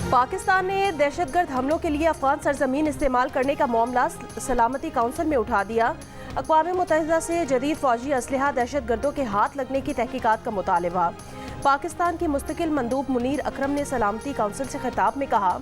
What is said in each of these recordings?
पाकिस्तान ने दहशतगर्द हमलों के लिए अफगान सरजमीन इस्तेमाल करने का मामला सलामती काउंसिल में उठा दिया। अक़वाम मुत्तहिदा से जदीद फौजी असलहा दहशतगर्दों के हाथ लगने की तहकीकात का मुतालबा। पाकिस्तान के मुस्तकिल मंदूब मुनीर अकरम ने सलामती काउंसिल से खिताब में कहा,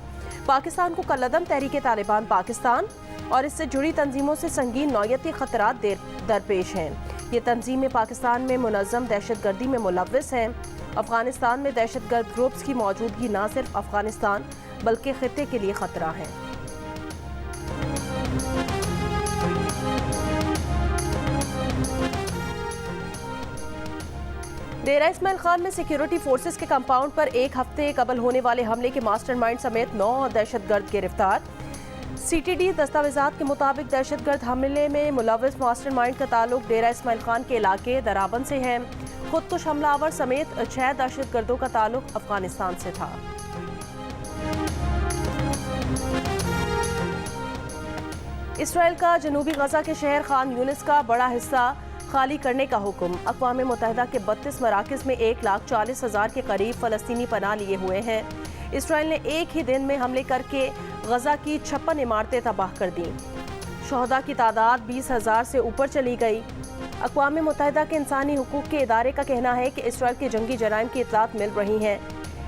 पाकिस्तान को कल्लदम तहरीक तालिबान पाकिस्तान और इससे जुड़ी तंजीमों से संगीन नौयती खतरात दरपेश हैं। ये तंजीमें पाकिस्तान में मुनज़्ज़म दहशतगर्दी में मुलव्वस हैं। अफगानिस्तान में दहशतगर्द ग्रुप्स की मौजूदगी न सिर्फ अफगानिस्तान बल्कि खित्ते के लिए खतरा है। डेरा इस्माइल खान में सिक्योरिटी फोर्सेस के कंपाउंड पर एक हफ्ते कबल होने वाले हमले के मास्टरमाइंड समेत 9 दहशतगर्द गिरफ्तार। सीटीडी दस्तावेजात के मुताबिक दहशतगर्द हमले में मुलव्वस मास्टरमाइंड का ताल्लुक डेरा इस्माइल खान के इलाके दराबन से है। खुदकुश हमलावर समेत 6 दहशतगर्दों का ताल्लुक अफगानिस्तान से था। इसराइल का जनूबी गजा के शहर खान यूनिस का बड़ा हिस्सा खाली करने का हुक्म। अक़वाम मुत्तहिदा के 32 मराकज़ में 1,40,000 के करीब फ़लस्तीनी पनाह लिए हुए हैं। इसराइल ने एक ही दिन में हमले करके गजा की 56 इमारतें तबाह कर दी। शहदा की तादाद 20,000 से ऊपर चली गई। अक़वाम मुत्तहिदा के इंसानी हुकूक के इदारे का कहना है कि इसराइल के जंगी जराइम की इतलात मिल रही हैं।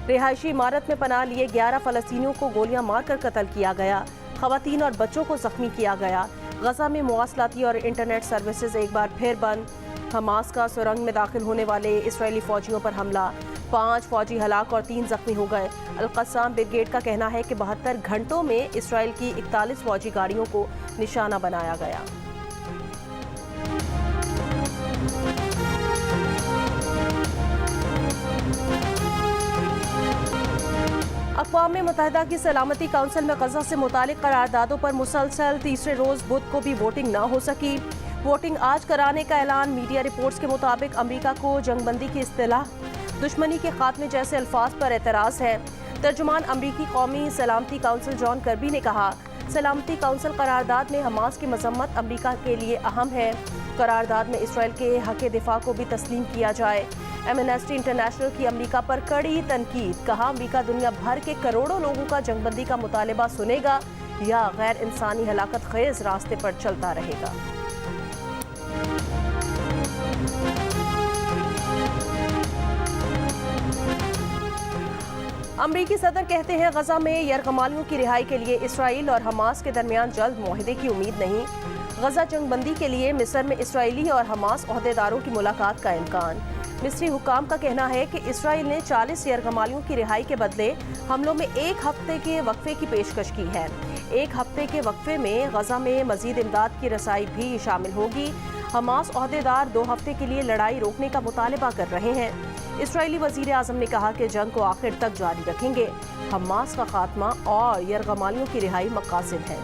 रिहायशी इमारत में पनाह लिए 11 फ़लस्तीनियों को गोलियां मारकर कत्ल किया गया। ख़वातीन और बच्चों को ज़ख्मी किया गया। गजा में मवासलाती और इंटरनेट सर्विसेज एक बार फिर बंद। हमास का सुरंग में दाखिल होने वाले इसराइली फ़ौजियों पर हमला, 5 फ़ौजी हलाक और 3 ज़ख्मी हो गए। अल-क़स्साम ब्रिगेड का कहना है कि 72 घंटों में इसराइल की 41 फ़ौजी गाड़ियों को निशाना बनाया गया। अक़वाम मुत्तहिदा की सलामती काउंसिल में गजा से मुतालिक करारदादों पर मुसलसल तीसरे रोज़ बुध को भी वोटिंग न हो सकी। वोटिंग आज कराने का ऐलान। मीडिया रिपोर्ट्स के मुताबिक अमरीका को जंगबंदी की इस्तिलाह, दुश्मनी के खात्मे जैसे अल्फाज पर एतराज़ है। तर्जुमान अमरीकी कौमी सलामती काउंसिल जॉन कर्बी ने कहा, सलामती काउंसिल करारदाद में हमास की मजम्मत अमरीका के लिए अहम है। करारदाद में इसराइल के हक़ दिफा को भी तस्लीम किया जाए। एमनेस्टी इंटरनेशनल की अमरीका पर कड़ी तनकीद। कहा, अमरीका दुनिया भर के करोड़ों लोगों का जंगबंदी का मुतालबा सुनेगा या गैर इंसानी हलाकत खेज रास्ते पर चलता रहेगा। अमरीकी सदर कहते हैं, गजा में यरगमालियों की रिहाई के लिए इसराइल और हमास के दरमियान जल्द मुआहदे की उम्मीद नहीं। गजा जंगबंदी के लिए मिस्र में इसराइली और हमास ओहदेदारों की मुलाकात का इम्कान। मिस्री हुकाम का कहना है कि इसराइल ने 40 यरगमालियों की रिहाई के बदले हमलों में 1 हफ्ते के वक्फे की पेशकश की है। 1 हफ्ते के वक्फे में गजा में मजीद इमदाद की रसाई भी शामिल होगी। हमास ओहदेदार 2 हफ्ते के लिए लड़ाई रोकने का मुतालबा कर रहे हैं। इसराइली वज़ीर आज़म ने कहा कि जंग को आखिर तक जारी रखेंगे। हमास का खात्मा और यरगमालियों की रिहाई मकासद है।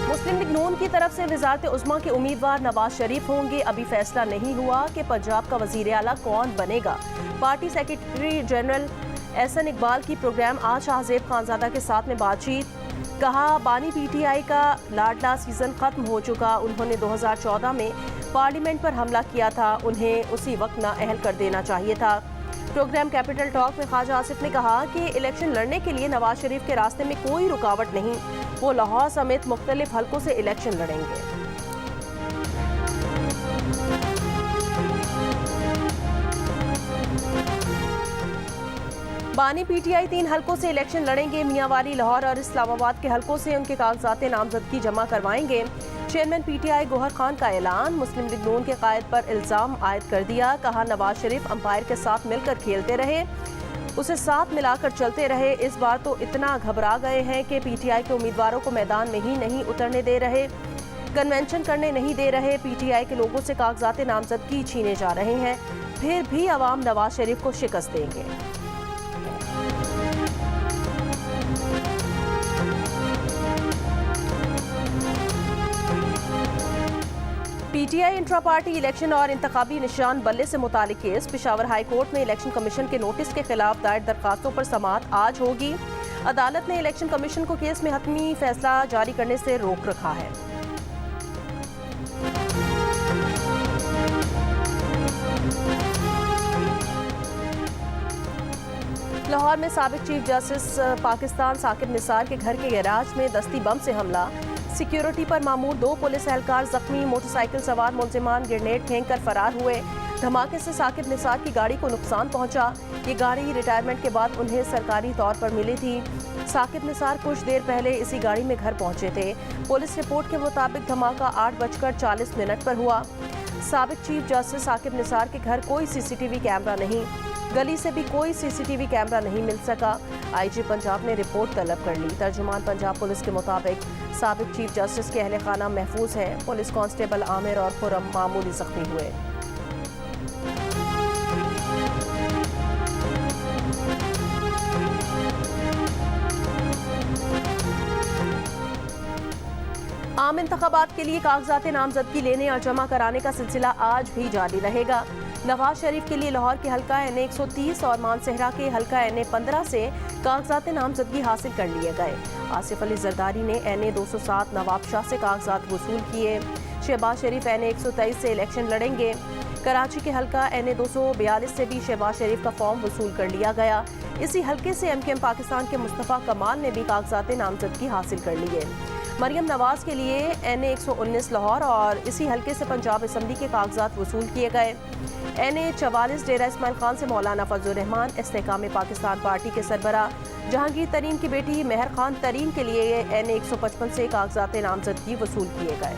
मुस्लिम लीग नून की तरफ से वज़ारत उज़्मा के उम्मीदवार नवाज शरीफ होंगे। अभी फैसला नहीं हुआ कि पंजाब का वज़ीर आला कौन बनेगा। Party secretary general Ahsan Iqbal की प्रोग्राम आज शाहजेब खानजादा के साथ में बातचीत। कहा, बानी पीटीआई का लाडला सीजन खत्म हो चुका। उन्होंने 2014 में पार्लियामेंट पर हमला किया था, उन्हें उसी वक्त नाअहल कर देना चाहिए था। प्रोग्राम कैपिटल टॉक में ख्वाजा आसिफ ने कहा कि इलेक्शन लड़ने के लिए नवाज शरीफ के रास्ते में कोई रुकावट नहीं। वो लाहौर समेत मुख्तलिफ हलकों से इलेक्शन लड़ेंगे। बानी पीटीआई 3 हलकों से इलेक्शन लड़ेंगे। मियांवाली, लाहौर और इस्लामाबाद के हलकों से उनके कागजात नामजदगी जमा करवाएंगे। चेयरमैन पीटीआई गौहर खान का ऐलान। मुस्लिम लीग नून के कायद पर इल्ज़ाम आयद कर दिया। कहा, नवाज शरीफ अंपायर के साथ मिलकर खेलते रहे, उसे साथ मिलाकर चलते रहे। इस बार तो इतना घबरा गए हैं कि पीटीआई के उम्मीदवारों को मैदान में ही नहीं उतरने दे रहे, कन्वेंशन करने नहीं दे रहे। पीटीआई के लोगों से कागजात नामजदगी छीने जा रहे हैं। फिर भी अवाम नवाज शरीफ को शिकस्त देंगे। पीटीआई इंट्रा पार्टी इलेक्शन और इंतखाबी निशान बल्ले से मुतालिक केस। पेशावर हाई कोर्ट में इलेक्शन कमीशन के नोटिस के खिलाफ दायर दरखास्तों पर समाअत आज होगी। अदालत ने इलेक्शन कमीशन को केस में हतमी फैसला जारी करने से रोक रखा है। लाहौर में साबिक चीफ जस्टिस पाकिस्तान साकिब निसार के घर के गैराज में दस्ती बम से हमला, सिक्योरिटी पर मामूर 2 पुलिस एहलकार जख्मी, मोटरसाइकिल सवार मुलजिमान ग्रेनेड फेंककर फरार हुए। धमाके से साकिब निसार की गाड़ी को नुकसान पहुंचा। ये गाड़ी रिटायरमेंट के बाद उन्हें सरकारी तौर पर मिली थी। साकिब निसार कुछ देर पहले इसी गाड़ी में घर पहुंचे थे। पुलिस रिपोर्ट के मुताबिक धमाका 8:40 पर हुआ। साबिक चीफ जस्टिस साकिब निसार के घर कोई सीसीटीवी कैमरा नहीं, गली से भी कोई सीसीटीवी कैमरा नहीं मिल सका। आईजी पंजाब ने रिपोर्ट तलब कर ली। तर्जुमान पंजाब पुलिस के मुताबिक साबिक चीफ जस्टिस के अहले खाना महफूज है। पुलिस कांस्टेबल आमिर और खुरम मामूली जख्मी हुए। आम इंतखाबात के लिए कागजात नामजदगी लेने और जमा कराने का सिलसिला आज भी जारी रहेगा। नवाज शरीफ के लिए लाहौर के हल्का NA 130 और मानसहरा के हल्का NA 15 से कागजात नामजदगी हासिल कर लिए गए। आसिफ अली जरदारी ने NA 207 नवाब शाह से कागजात वसूल किए। शहबाज शरीफ NA 123 से इलेक्शन लड़ेंगे। कराची के हल्का NA 242 से भी शहबाज शरीफ का फॉर्म वसूल कर लिया गया। इसी हल्के से MKM पाकिस्तान के मुस्तफ़ा कमाल ने भी कागजात नामजदगी हासिल कर लिए। मरियम नवाज के लिए NA 119 लाहौर और इसी हल्के से पंजाब असम्बली के कागजात वसूल किए गए। NA 44 डेरा इस्माइल खान से मौलाना फजलुर रहमान, इस्तेकाम पाकिस्तान पार्टी के सरबरा जहांगीर तरीन की बेटी मेहर खान तरीन के लिए NA 155 से कागजात नामजदगी वसूल किए गए।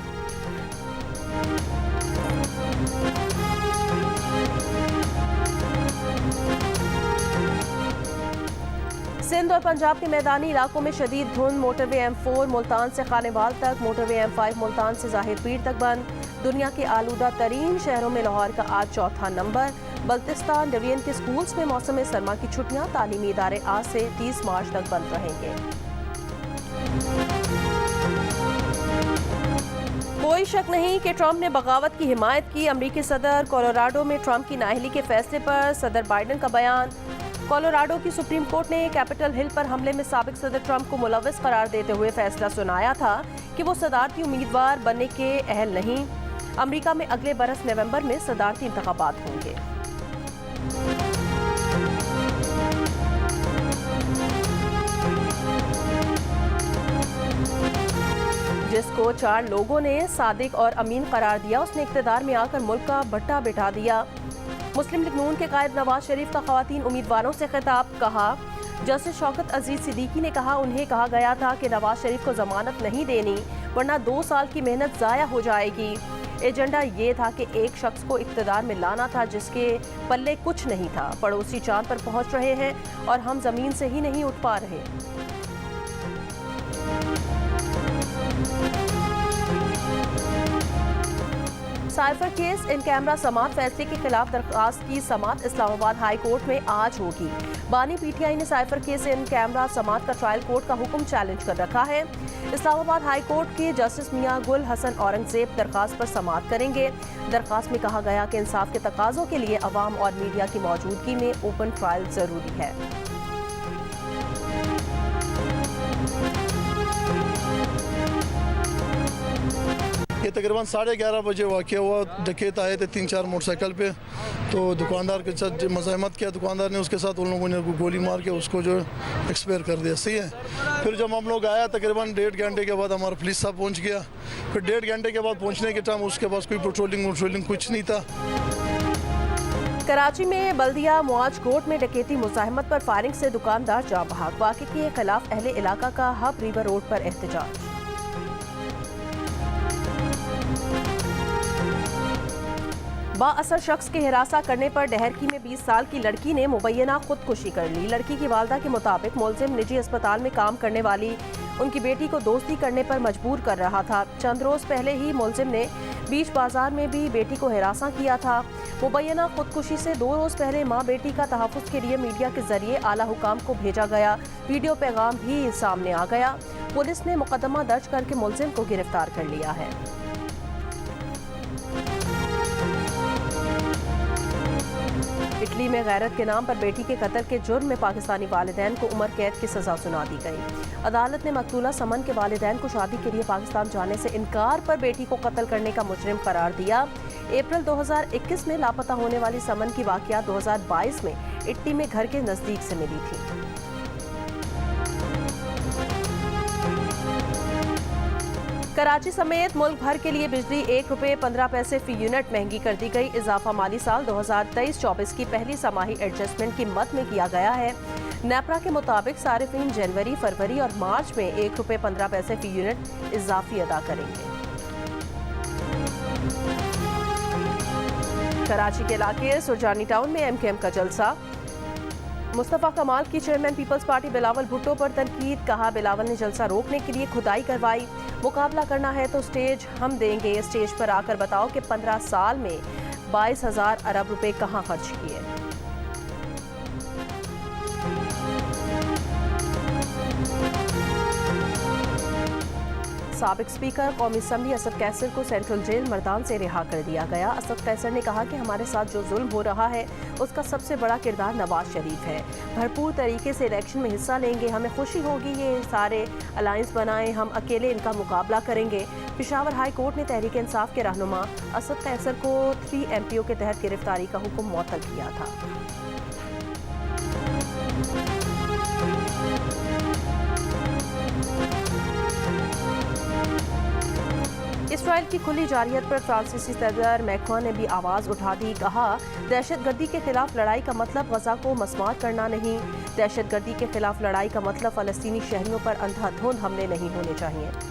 सिंध और पंजाब के मैदानी इलाकों में शदीद धुंध। मोटरवे M4 मुल्तान से खानेवाल तक, मोटरवे M5 मुल्तान से जाहिर पीर तक बंद। दुनिया के आलूदा तरीन शहरों में लाहौर का आज चौथा नंबर। बल्तिस्तान डिवीजन के स्कूल्स में मौसम सरमा की छुट्टियां, तालीमी इदारे आज से 30 मार्च तक बंद रहेंगे। कोई शक नहीं कि ट्रंप ने बगावत की हिमायत की। अमरीकी सदर कोलोराडो में ट्रंप की नाअहली के फैसले पर सदर बाइडन का बयान। कोलोराडो की सुप्रीम कोर्ट ने कैपिटल हिल पर हमले में साबिक सदर ट्रंप को मुलव्वस करार देते हुए फैसला सुनाया था कि वो सदारती उम्मीदवार बनने के अहल नहीं। अमेरिका में अगले बरस नवंबर में सदारती इंतखाबात होंगे। जिसको 4 लोगों ने सादिक और अमीन करार दिया, उसने इख्तिदार में आकर मुल्क का भट्टा बिठा दिया। मुस्लिम लीग नून के कायद नवाज शरीफ का खवातीन उम्मीदवारों से खिताब। कहा, जस्टिस शौकत अजीज सिद्दीकी ने कहा उन्हें कहा गया था कि नवाज शरीफ को जमानत नहीं देनी वरना 2 साल की मेहनत ज़ाया हो जाएगी। एजेंडा ये था कि एक शख्स को इख्तिदार में लाना था जिसके पल्ले कुछ नहीं था। पड़ोसी चांद पर पहुंच रहे हैं और हम जमीन से ही नहीं उठ पा रहे। साइफर केस इन कैमरा समात फैसले के खिलाफ दरख्वास्त की समात इस्लामाबाद हाई कोर्ट में आज होगी। बानी PTI ने साइफर केस इन कैमरा समात का ट्रायल कोर्ट का हुक्म चैलेंज कर रखा है। इस्लामाबाद हाई कोर्ट के जस्टिस मियां गुल हसन औरंगजेब दरख्वास्त पर समात करेंगे। दरख्वास्त में कहा गया कि इंसाफ के तकाजों के लिए अवाम और मीडिया की मौजूदगी में ओपन ट्रायल जरूरी है। ये तकरीबन 11:30 बजे वाक़या हुआ। डकैत आए थे 3-4 मोटरसाइकिल पे, तो दुकानदार के साथ मज़ाहमत किया। दुकानदार ने उसके साथ उन लोगों ने गोली मार के उसको जो एक्सपायर कर दिया। सही है। फिर जब हम लोग आया तकरीबन 1.5 घंटे के बाद हमारा पुलिस साहब पहुंच गया। फिर 1.5 घंटे के बाद पहुंचने के टाइम उसके पास कोई पेट्रोलिंग कुछ नहीं था। कराची में बल्दिया मुआज कोर्ट में डकैती मुज़ाहमत पर फायरिंग से दुकानदार जाँ बहक। वाक़े के खिलाफ अहले इलाका का हब रिवर रोड पर एहतजाज। बाअसर शख्स के हिरासा करने पर डहरकी में 20 साल की लड़की ने मुबैना खुदकुशी कर ली। लड़की की वालदा के मुताबिक मुलजिम निजी अस्पताल में काम करने वाली उनकी बेटी को दोस्ती करने पर मजबूर कर रहा था। चंद रोज पहले ही मुलजिम ने बीच बाजार में भी बेटी को हिरासा किया था। मुबैना खुदकुशी से 2 रोज पहले मां बेटी का तहफ़्फ़ुज़ के लिए मीडिया के जरिए आला हुकाम को भेजा गया वीडियो पैगाम भी सामने आ गया। पुलिस ने मुकदमा दर्ज करके मुलजिम को गिरफ्तार कर लिया है। इटली इटली में गैरत के नाम पर बेटी के कत्ल के जुर्म में पाकिस्तानी वालिदैन को उम्र कैद की सजा सुना दी गई। अदालत ने मकतूला समन के वालिदैन को शादी के लिए पाकिस्तान जाने से इनकार पर बेटी को कत्ल करने का मुजरिम करार दिया। अप्रैल 2021 में लापता होने वाली समन की वाकया 2022 में इटली में घर के नजदीक से मिली थी। कराची समेत मुल्क भर के लिए बिजली ₹1.15 फी यूनिट महंगी कर दी गई। इजाफा माली साल 2023-24 की पहली समाही एडजस्टमेंट की मद में किया गया है। नेपरा के मुताबिक सारिफीन जनवरी, फरवरी और मार्च में ₹1.15 फी यूनिट इजाफी अदा करेंगे। कराची के इलाके सुरजानी टाउन में MKM का जलसा। मुस्तफा कमाल की chairman Peoples Party Bilawal Bhutto पर तनकीद। कहा, बिलावल ने जलसा रोकने के लिए खुदाई करवाई। मुकाबला करना है तो स्टेज हम देंगे। स्टेज पर आकर बताओ कि 15 साल में 22,000 अरब रुपए कहां खर्च किए। साबिक स्पीकर कौमी असम्बली असद कैसर को सेंट्रल जेल मर्दान से रिहा कर दिया गया। असद कैसर ने कहा कि हमारे साथ जो जुल्म हो रहा है उसका सबसे बड़ा किरदार नवाज शरीफ है। भरपूर तरीके से इलेक्शन में हिस्सा लेंगे। हमें खुशी होगी ये सारे अलायंस बनाएं, हम अकेले इनका मुकाबला करेंगे। पेशावर हाई कोर्ट ने तहरीक इंसाफ के रहनुमा असद कैसर को 3 MPO के तहत गिरफ्तारी का हुक्म मुअत्तल किया था। इसराइल की खुली जारहियत पर फ्रांसीसी सदर मैक्रोन ने भी आवाज़ उठा दी। कहा, दहशतगर्दी के खिलाफ लड़ाई का मतलब गजा को मस्मार करना नहीं। दहशतगर्दी के खिलाफ लड़ाई का मतलब फ़लस्तीनी शहरियों पर अंधाधुंध हमले नहीं होने चाहिए।